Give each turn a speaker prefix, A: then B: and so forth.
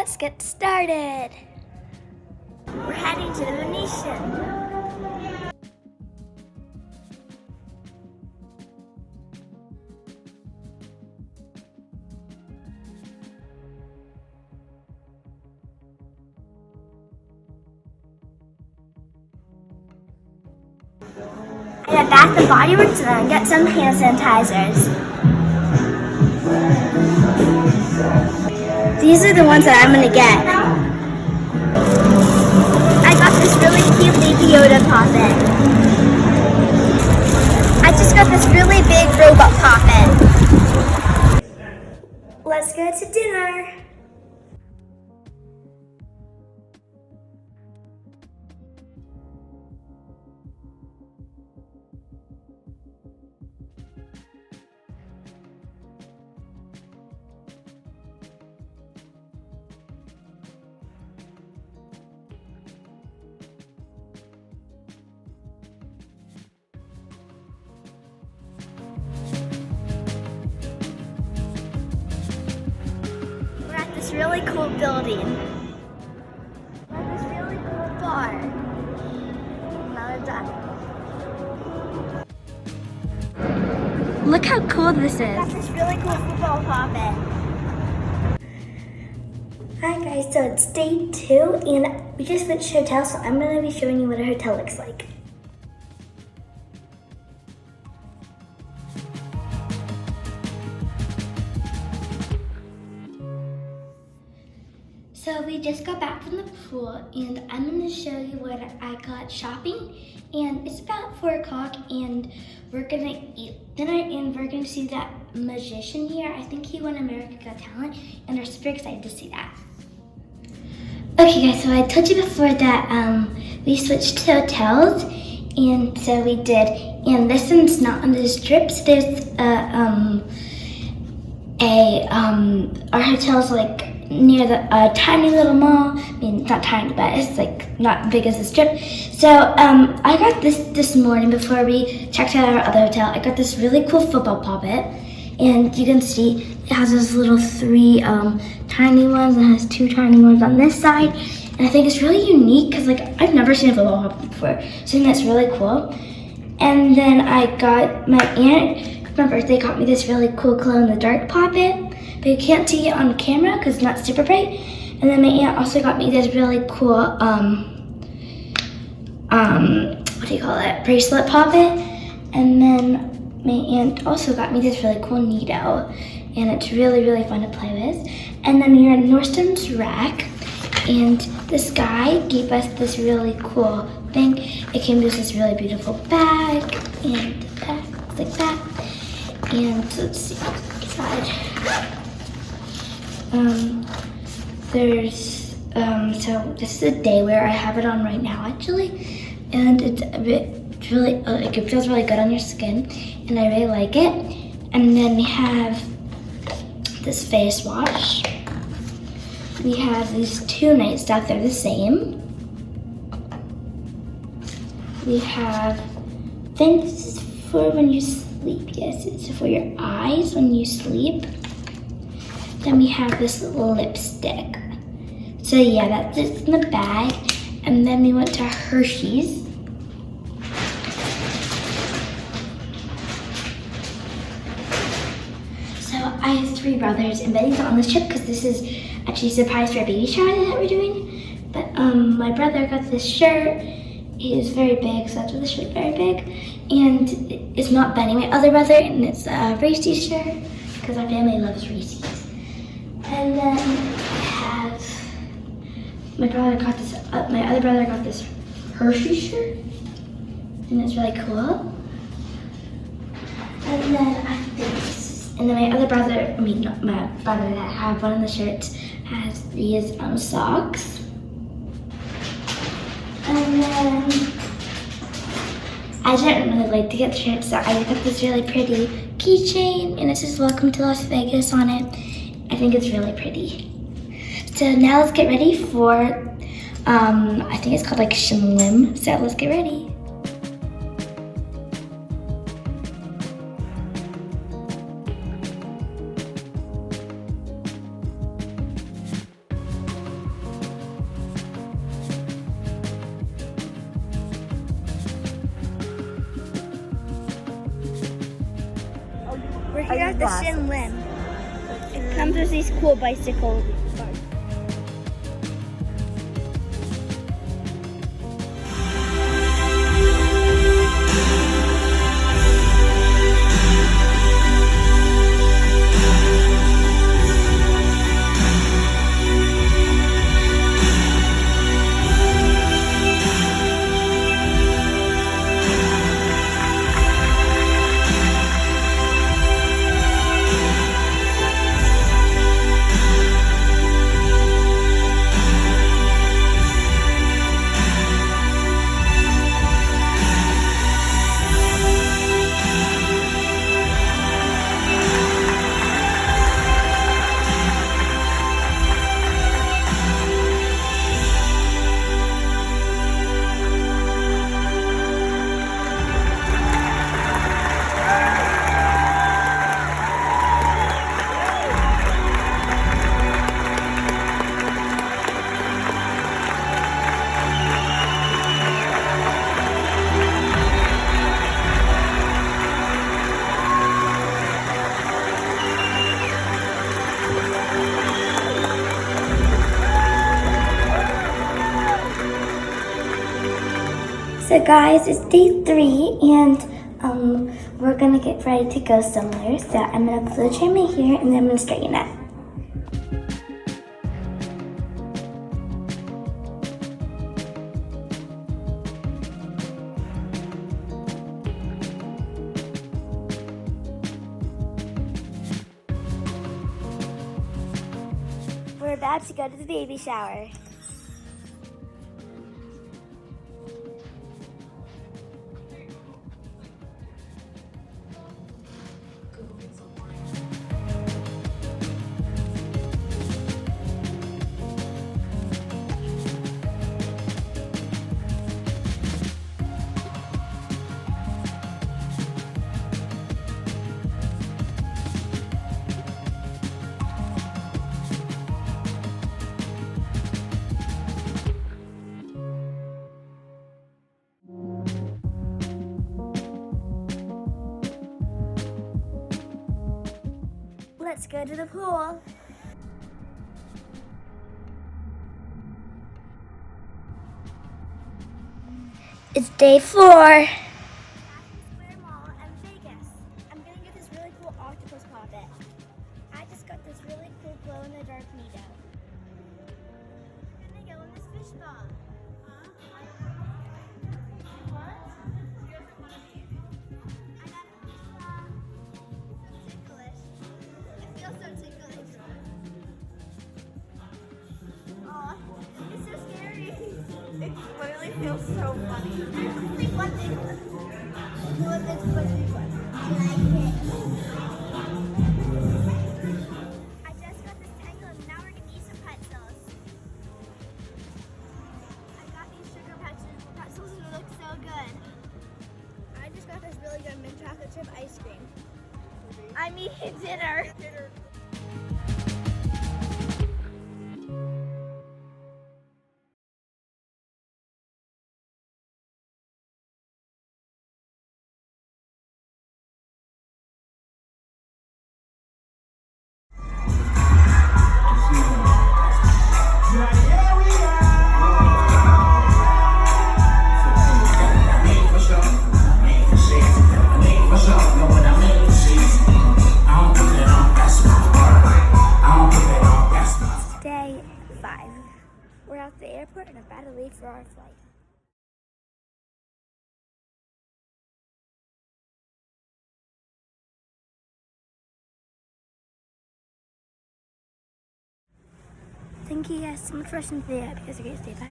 A: let's get started. We're heading to the Venetian. I got Bath and Body Works and I got some hand sanitizers. These are the ones that I'm gonna get. I got this really cute Baby Yoda puppet. I just got this really big robot puppet. Let's go to dinner. We're at this really cool building. We're at this really cool bar. Now we're done. Look how cool this is. Got this really cool football puppet. Hi guys, so it's day 2 and we just switched hotels, so I'm going to be showing you what a hotel looks like. So we just got back from the pool and I'm going to show you what I got shopping, and it's about 4 o'clock and we're going to eat dinner and we're going to see that magician here. I think he won America Got Talent and we're super excited to see that. Okay guys, so I told you before that we switched to hotels, and so we did, and this one's not on the strip, so there's our hotel's like near the tiny little mall. I mean, not tiny, but it's like not big as a strip. So I got this morning before we checked out our other hotel. I got this really cool football puppet, and you can see it has those little 3 tiny ones and has 2 tiny ones on this side. And I think it's really unique because like I've never seen a football puppet before, so I think that's really cool. And then I got my aunt, for my birthday, got me this really cool glow-in-the-dark puppet, but you can't see it on camera because it's not super bright. And then my aunt also got me this really cool, what do you call it, bracelet puppet. And then my aunt also got me this really cool Neato, and it's really, really fun to play with. And then we're at Nordstrom's rack, and this guy gave us this really cool thing. It came with this really beautiful bag, and the bag looks like that. And let's see inside. There's so this is a day wear. I have it on right now actually, and it's really like it feels really good on your skin, and I really like it. And then we have this face wash. We have these 2 night stuff. They're the same. We have, I think this is for when you sleep. Yes, it's for your eyes when you sleep. Then we have this little lipstick. So yeah, that's just in the bag. And then we went to Hershey's. So I have 3 brothers, and Betty's not on this trip because this is actually a surprise for a baby shower that we're doing. But my brother got this shirt. It is very big, so that's why the shirt's very big. And it's not Benny, my other brother, and it's a Reese's shirt because our family loves Reese's. And then I have my other brother got this Hershey shirt, and it's really cool. And then I have this, and then my other brother, not my brother that I have one of the shirts, has these socks. And then I didn't really like to get the shirt, so I got this really pretty keychain, and it says "Welcome to Las Vegas" on it. I think it's really pretty. So now let's get ready for, I think it's called like shin. So let's get ready. I got the shin limb. It comes with these cool bicycle parts. So guys, it's day 3 and we're gonna get ready to go somewhere. So I'm gonna put the trimmer here and then I'm gonna straighten it. We're about to go to the baby shower. Let's go to the pool. It's day 4. Mall in Vegas. I'm gonna get this really cool octopus puppet. I just got this really cool glow in the dark Nito. I'm gonna go in this fish ball. What? I got a fish ball. So ticklish. It feels so ticklish. Aw, it's so scary.
B: It literally feels so funny.
A: There's only one thing. Well, it's supposed to be fun. I just got this tangle and now we're gonna eat some pretzels. I got these sugar pretzels and they look so good. I just got this really good mint chocolate chip ice cream. I'm eating dinner. Day 5. We're at the airport and about to leave for our flight. Thank you guys so much for watching the video. I hope you guys are going to stay back.